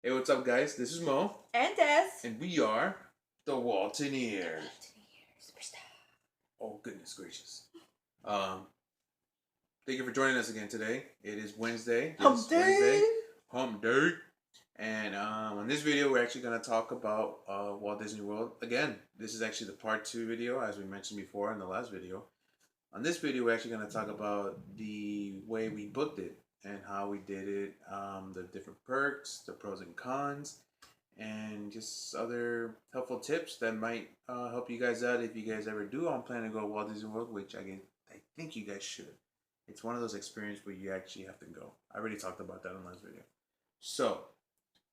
Hey, what's up, guys? This is Mo, And Des. and we are the Waltoneers. Superstar. Oh, goodness gracious. Um, Thank you for joining us again today. It is Wednesday. Hump day. Hump day. And on this video, we're actually going to talk about Walt Disney World. Again, this is actually the part 2 video, as we mentioned before in the last video. On this video, we're actually going to talk about the way we booked it and how we did it, the different perks, the pros and cons, and just other helpful tips that might help you guys out if you guys ever do on plan to go to Walt Disney World, which I think you guys should. It's one of those experiences where you actually have to go. I already talked about that in the last video. So,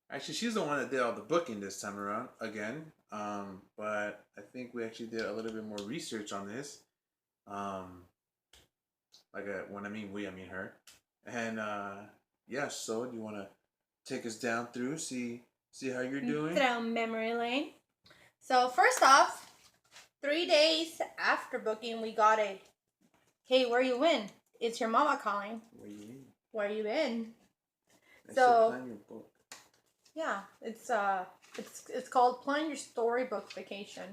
actually, she's the one that did all the booking this time around again. But I think we actually did a little bit more research on this. When I mean we, I mean her. And yeah, so do you want to take us down through, see how you're doing? Down memory lane. So first off, 3 days after booking, we got a, hey, where you in? It's your mama calling. Where you in? Where you in? I So plan your book. yeah, it's called Plan Your Storybook Vacation,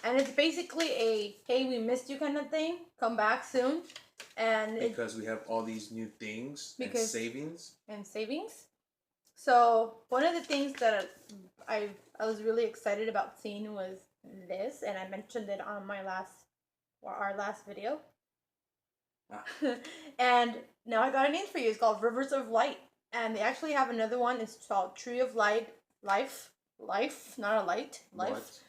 and it's basically a hey, we missed you kind of thing. Come back soon, and because we have all these new things and savings. So one of the things that I was really excited about seeing was this, and I mentioned it on our last video. And now I got a name for you. It's called Rivers of Light, and they actually have another one. It's called Tree of Light, life, not a light, life. What?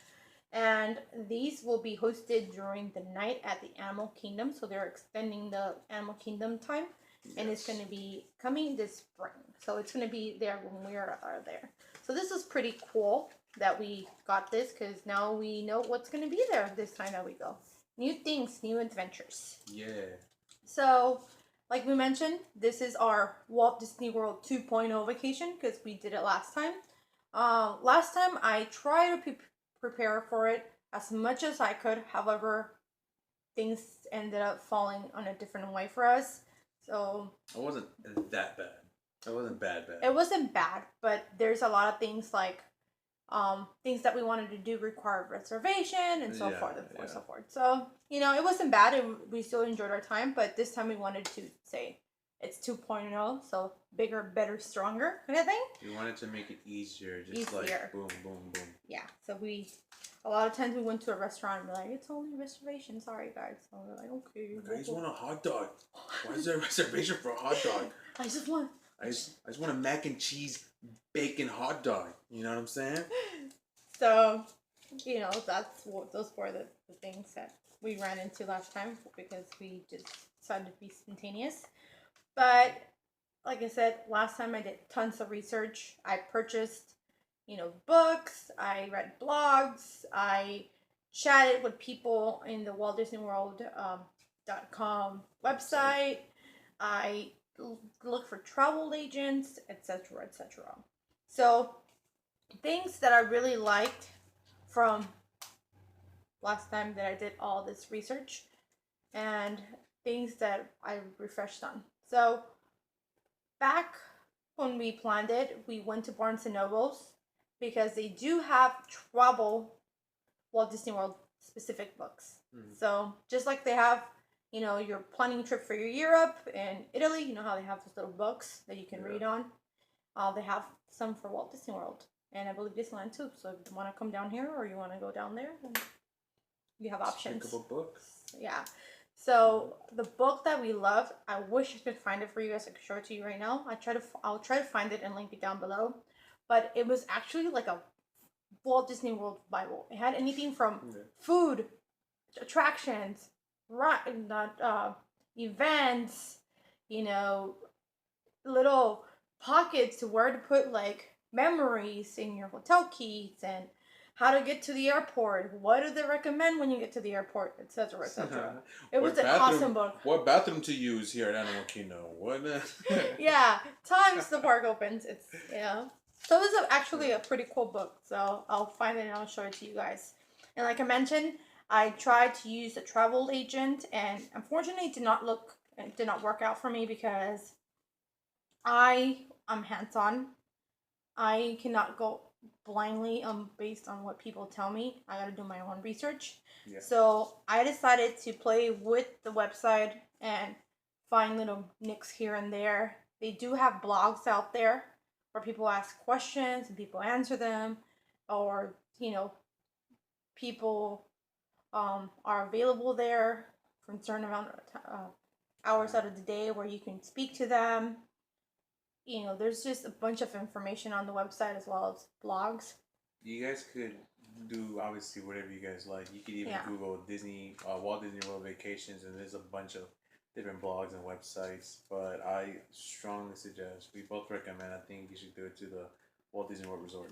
And these will be hosted during the night at the Animal Kingdom, so they're extending the Animal Kingdom time. Yes. And it's going to be coming this spring, so it's going to be there when we are there. So this is pretty cool that we got this, because now we know what's going to be there this time that we go. New things, new adventures. Yeah. So, like we mentioned, this is our Walt Disney World 2.0 vacation, because we did it last time. Last time I tried to prepare for it as much as I could. However, things ended up falling on a different way for us. So it wasn't that bad. It wasn't bad. It wasn't bad, but there's a lot of things like things that we wanted to do required reservation and so forth and so forth. So, it wasn't bad. We still enjoyed our time, but this time we wanted to say it's 2.0, so bigger, better, stronger kind of thing. We wanted to make it easier, like boom, boom, boom. Yeah, so a lot of times we went to a restaurant and we're like, it's only a reservation, sorry guys. So we're like, okay. I just want a hot dog. Why is there a reservation for a hot dog? I just want a mac and cheese bacon hot dog. You know what I'm saying? So, those were the things that we ran into last time, because we just decided to be spontaneous. But like I said, last time I did tons of research. I purchased, books. I read blogs. I chatted with people in the Walt Disney World .com website. I looked for travel agents, etc., etc. So things that I really liked from last time that I did all this research, and things that I refreshed on. So back when we planned it, we went to Barnes & Noble's, because they do have travel Walt Disney World specific books. Mm-hmm. So just like they have, your planning trip for your Europe and Italy, you know how they have those little books that you can read on. They have some for Walt Disney World, and I believe Disneyland too. So if you want to come down here or you want to go down there, then you have options. Books. Yeah. So the book that we loved, I wish I could find it for you guys. I could show it to you right now. I'll try to find it and link it down below. But it was actually like a Walt Disney World Bible. It had anything from food, attractions, events, little pockets to where to put like memories in your hotel keys, and how to get to the airport, what do they recommend when you get to the airport, etc., etc. It was an awesome book. What bathroom to use here at Animal Kingdom? What? Yeah, times the park opens. It's So it was actually a pretty cool book. So I'll find it and I'll show it to you guys. And like I mentioned, I tried to use a travel agent, and unfortunately it did not work out for me, because I'm hands-on. I cannot go blindly based on what people tell me. I gotta do my own research. Yeah. So I decided to play with the website and find little nicks here and there. They do have blogs out there where people ask questions and people answer them, or people are available there from a certain amount of hours out of the day where you can speak to them. There's just a bunch of information on the website as well as blogs. You guys could do obviously whatever you guys like. You could even Google Walt Disney World vacations, and there's a bunch of different blogs and websites. But I strongly suggest, we both recommend, I think you should do it to the Walt Disney World Resort.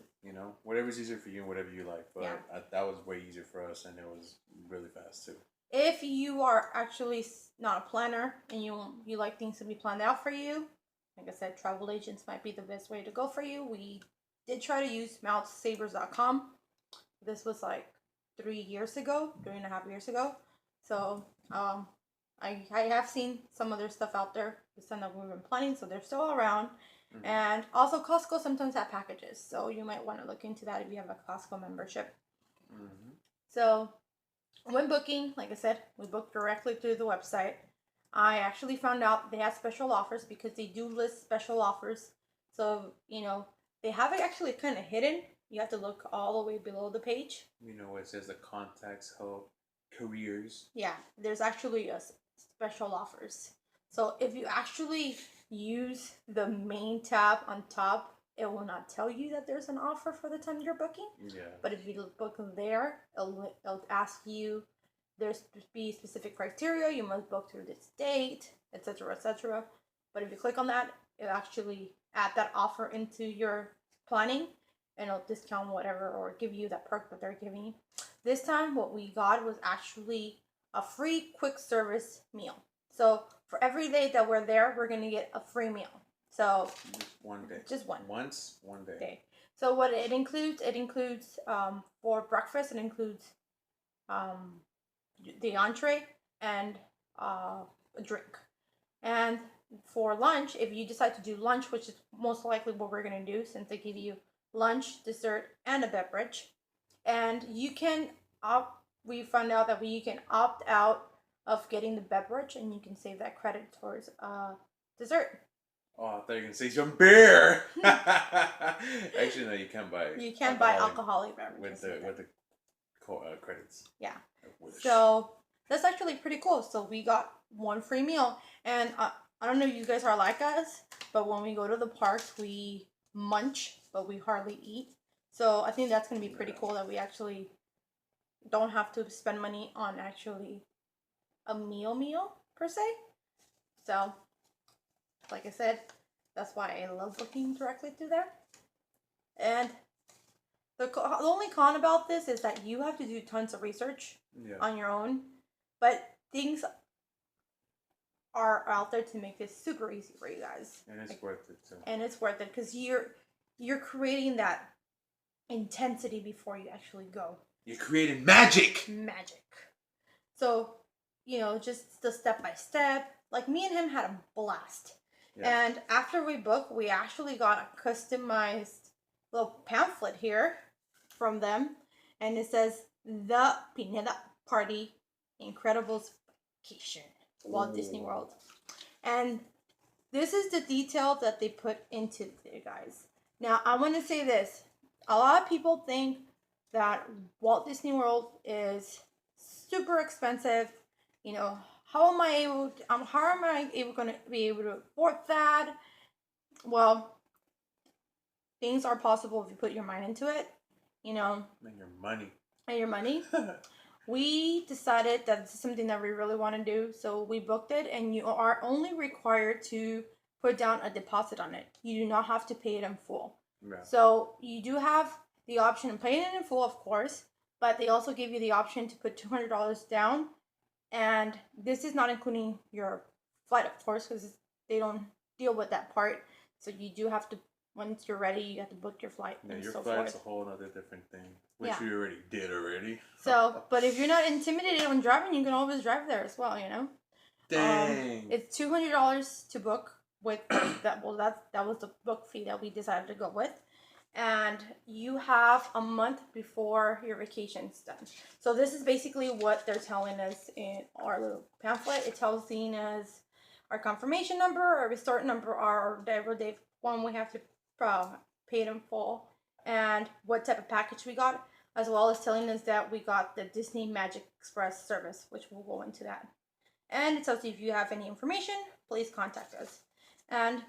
Whatever's easier for you and whatever you like. But that was way easier for us, and it was really fast too. If you are actually not a planner and you like things to be planned out for you, like I said, travel agents might be the best way to go for you. We did try to use mouthsavers.com. This was like 3.5 years ago. So I have seen some other stuff out there, the stuff that we've been planning, so they're still around. Mm-hmm. And also Costco sometimes have packages, so you might want to look into that if you have a Costco membership. Mm-hmm. So when booking, like I said, we booked directly through the website. I actually found out they have special offers because they do list special offers. So, they have it actually kind of hidden. You have to look all the way below the page. It says the contacts, help, careers. Yeah, there's actually a special offers. So if you actually use the main tab on top, it will not tell you that there's an offer for the time you're booking. Yeah. But if you book there, it'll ask you, there's be specific criteria. You must book through this date, etc., etc. But if you click on that, it'll actually add that offer into your planning, and it'll discount whatever or give you that perk that they're giving you. This time, what we got was actually a free quick service meal. So for every day that we're there, we're gonna get a free meal. So just one day. Just one. One day. So what it includes for breakfast, it includes the entree and a drink. And for lunch, if you decide to do lunch, which is most likely what we're going to do since they give you lunch, dessert, and a beverage, and you can we found out that you can opt out of getting the beverage, and you can save that credit towards dessert. Oh, I thought you were going to say some beer. Actually, no, you can buy. You can buy alcoholic beverages with the credits. Yeah. So that's actually pretty cool. So we got one free meal, and I don't know if you guys are like us, but when we go to the parks, we munch, but we hardly eat. So I think that's going to be pretty cool that we actually don't have to spend money on actually a meal per se. So, like I said, that's why I love booking directly through there. And the only con about this is that you have to do tons of research on your own, but things are out there to make this super easy for you guys. And it's worth it too. And it's worth it because you're creating that intensity before you actually go. You're creating magic. So, just the step by step. Like me and him had a blast. Yeah. And after we booked, we actually got a customized little pamphlet here from them, and it says the Pineda Party Incredibles Vacation, Walt Disney World. And this is the detail that they put into it, guys. Now, I want to say this. A lot of people think that Walt Disney World is super expensive. How am I going to be able to afford that? Well, things are possible if you put your mind into it. And your money. We decided that this is something that we really want to do, so we booked it, and you are only required to put down a deposit on it. You do not have to pay it in full. Yeah. So you do have the option of paying it in full, of course, but they also give you the option to put $200 down, and this is not including your flight, of course, because they don't deal with that part. So you do have to, once you're ready, you have to book your flight. Yeah, your flight's a whole other different thing, which we already did already. So, but if you're not intimidated on driving, you can always drive there as well. Dang. It's $200 to book with that. Well, that was the book fee that we decided to go with, and you have a month before your vacation's done. So this is basically what they're telling us in our little pamphlet. It tells us our confirmation number, our resort number, our whatever day one we have to pay it in full, and what type of package we got, as well as telling us that we got the Disney Magic Express service, which we'll go into that. And it tells you if you have any information, please contact us. And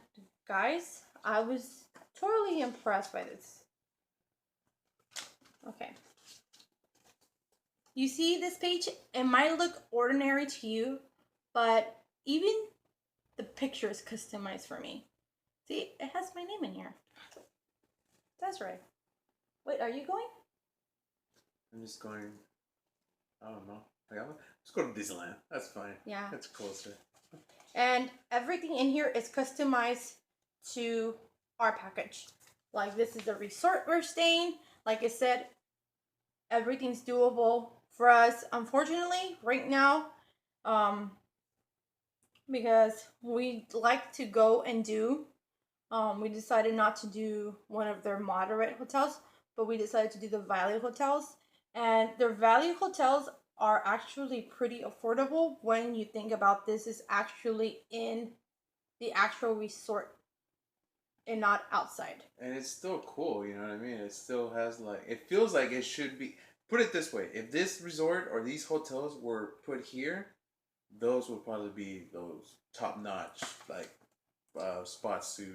guys, I was totally impressed by this. Okay. You see this page? It might look ordinary to you, but even the picture is customized for me. See, it has my name in here. That's right. Wait, are you going? I'm just going. I don't know. Let's go to Disneyland. That's fine. Yeah. That's closer. And everything in here is customized to our package. Like, this is the resort we're staying. Like I said, everything's doable for us. Unfortunately, right now, because we like to go and do, we decided not to do one of their moderate hotels, but we decided to do the value hotels. And their value hotels are actually pretty affordable when you think about this is actually in the actual resort and not outside. And it's still cool, you know what I mean? It still has like, it feels like it should be. Put it this way: if this resort or these hotels were put here, those would probably be those top notch like spots to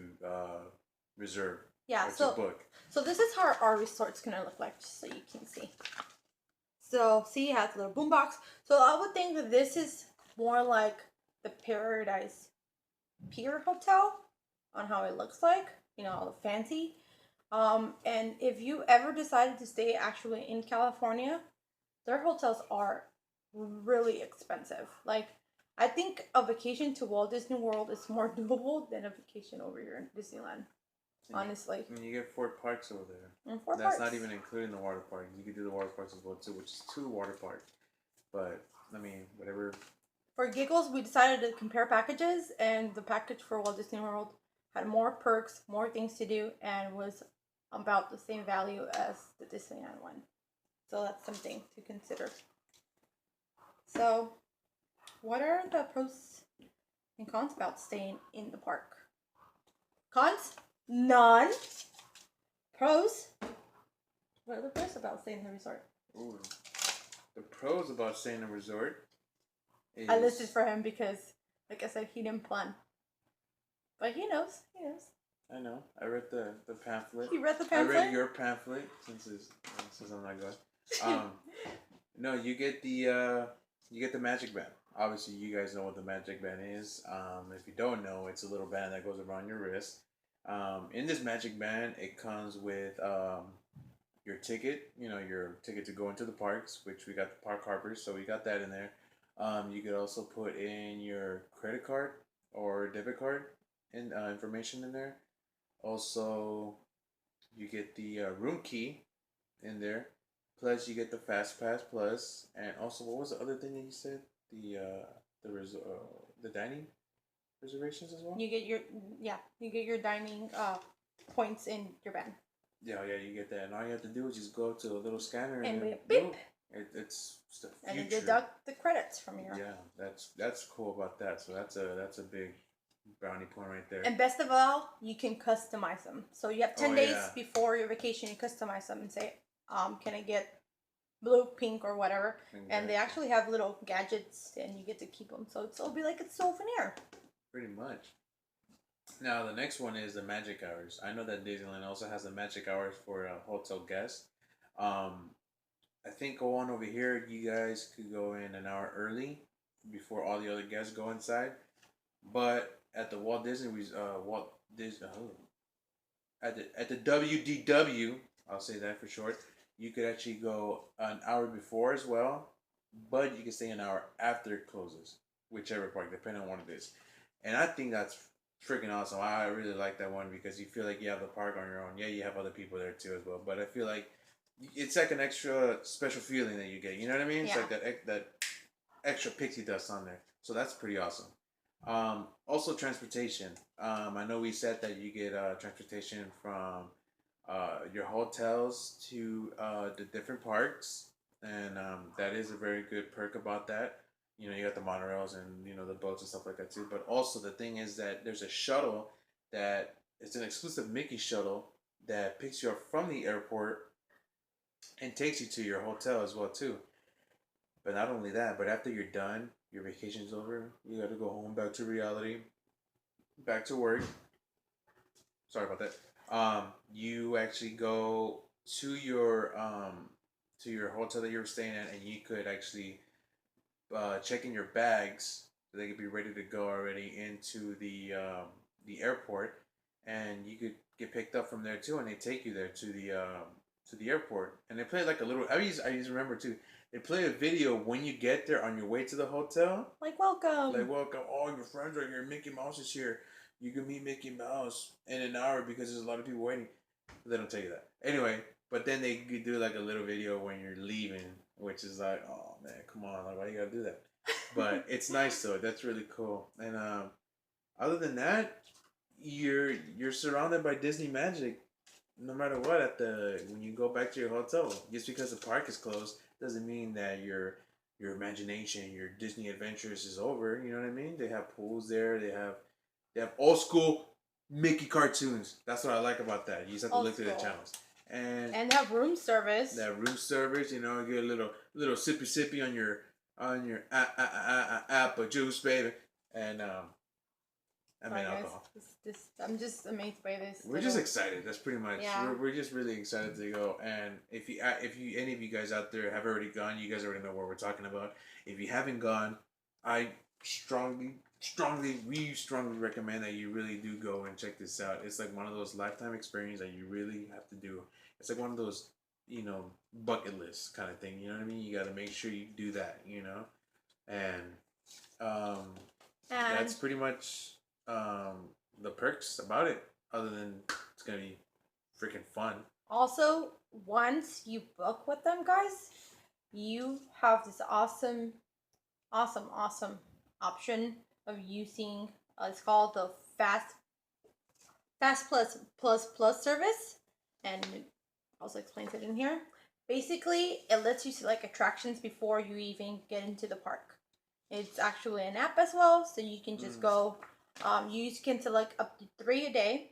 reserve. Yeah, or so to book. So this is how our resort's gonna look like, just so you can see. So see, it has a little boombox. So I would think that this is more like the Paradise Pier Hotel on how it looks like, you know, all fancy. And if you ever decided to stay actually in California, their hotels are really expensive. Like, I think a vacation to Walt Disney World is more doable than a vacation over here in Disneyland. Honestly. And you get 4 parks over there. And 4 That's parks. not even including the water park. You could do the water parks as well too, which is 2 water parks. But I mean, whatever. For giggles, we decided to compare packages, and the package for Walt Disney World had more perks, more things to do, and was about the same value as the Disneyland one. So that's something to consider. So, what are the pros and cons about staying in the park? Cons? None. Pros? What are the pros about staying in the resort? Ooh. The pros about staying in a resort is... I listed for him because, like I said, he didn't plan. But he knows. He knows. I know. I read the pamphlet. You read the pamphlet? I read your pamphlet since I'm not going. No, you get the magic band. Obviously, you guys know what the magic band is. If you don't know, it's a little band that goes around your wrist. In this magic band, it comes with your ticket. You know, your ticket to go into the parks, which we got the park hoppers, so we got that in there. You could also put in your credit card or debit card information in there. Also, you get the room key in there. Plus, you get the Fast Pass Plus, and also, what was the other thing that you said? The dining reservations as well. You get your dining points in your band. Yeah, you get that, and all you have to do is just go to a little scanner and then, beep. It's the future. And you deduct the credits from your. Yeah, that's cool about that. So that's a big brownie point right there. And best of all, you can customize them. So you have 10 days before your vacation. You customize them and say, can I get blue, pink, or whatever? And they actually have little gadgets, and you get to keep them. So it'll be like a souvenir. Pretty much. Now the next one is the magic hours. I know that Disneyland also has the magic hours for hotel guests. I think go on over here. You guys could go in an hour early before all the other guests go inside. But at the at the WDW, I'll say that for short, you could actually go an hour before as well, but you can stay an hour after it closes, whichever park, depending on what it is. And I think that's freaking awesome. I really like that one because you feel like you have the park on your own. Yeah, you have other people there too as well, but I feel like it's like an extra special feeling that you get. You know what I mean? It's like that extra pixie dust on there. So that's pretty awesome. Also transportation. I know we said that you get transportation from your hotels to the different parks, and that is a very good perk about that. You know, you got the monorails and the boats and stuff like that too. But also the thing is that there's a shuttle that it's an exclusive Mickey shuttle that picks you up from the airport and takes you to your hotel as well too. But not only that, but after you're done, your vacation's over, you got to go home, back to reality, back to work. Sorry about that. You actually go to your hotel that you're staying at, and you could actually check in your bags so they could be ready to go already into the airport, and you could get picked up from there too, and they take you there to the airport, and they play like a little. I used to remember too. They play a video when you get there on your way to the hotel. Like, welcome. Like, welcome, all your friends are here. Mickey Mouse is here. You can meet Mickey Mouse in an hour because there's a lot of people waiting. They don't tell you that. Anyway, but then they do like a little video when you're leaving, which is like, oh man, come on, like, why you gotta do that? But it's nice though. That's really cool. And other than that, you're surrounded by Disney magic, no matter what. When you go back to your hotel, just because the park is closed doesn't mean that your imagination, your Disney adventures is over. You know what I mean? They have pools there. They have old school Mickey cartoons. That's what I like about that. You just have to Old look through the school. channels. And And have room service. that room service, get a little sippy on your apple juice, baby, and I mean Sorry, guys. alcohol. I'm just amazed by this. We're just excited. That's pretty much. Yeah. We're just really excited to go. And if you any of you guys out there have already gone, you guys already know what we're talking about. If you haven't gone, I strongly recommend that you really do go and check this out. It's like one of those lifetime experiences that you really have to do. It's like one of those, bucket list kind of thing. You know what I mean? You got to make sure you do that. And And that's pretty much the perks about it. Other than it's gonna be freaking fun. also, once you book with them, guys, you have this awesome option of using. It's called the Fast Plus service, and it also explains it in here. Basically, it lets you select attractions before you even get into the park. It's actually an app as well, so you can just go. You can select up to 3 a day,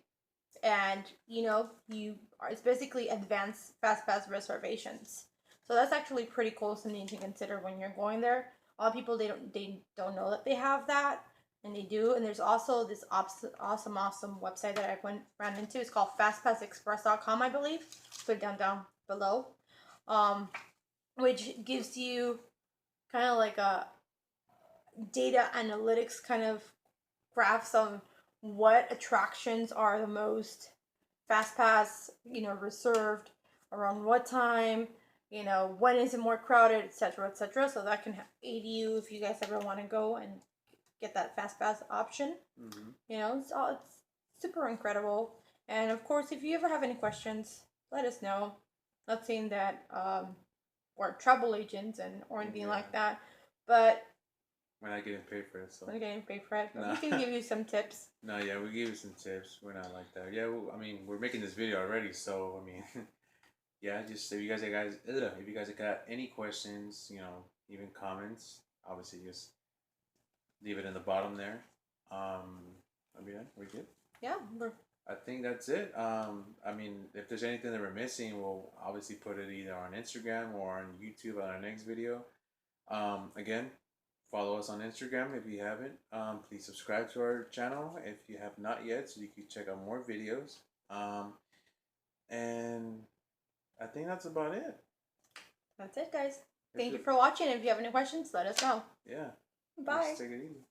and it's basically advanced fast pass reservations. So that's actually pretty cool, something to consider when you're going there. A lot of people, they don't know that they have that, and they do. And there's also this awesome website that I ran into. It's called fastpassexpress.com, I believe. Put it down below, which gives you kind of like a data analytics kind of graphs on what attractions are the most fast pass, reserved, around what time, when is it more crowded, etc., etc. So that can aid you if you guys ever want to go and get that fast pass option. It's super incredible. And of course, if you ever have any questions, let us know. Not saying that we're travel agents or anything like that, but we're not getting paid for it. So we're not getting paid for it, but we can give you some tips. No, yeah, we give you some tips. We're not like that. Yeah, I mean, we're making this video already, so I mean, yeah, just if you guys got any questions, even comments, obviously just leave it in the bottom there. Are we done? We're good? Yeah, I think that's it. I mean, if there's anything that we're missing, we'll obviously put it either on Instagram or on YouTube on our next video. Again, follow us on Instagram if you haven't. Please subscribe to our channel if you have not yet, so you can check out more videos. And I think that's about it. That's it, guys. Thank you for watching. If you have any questions, let us know. Yeah. Bye. Just take it easy.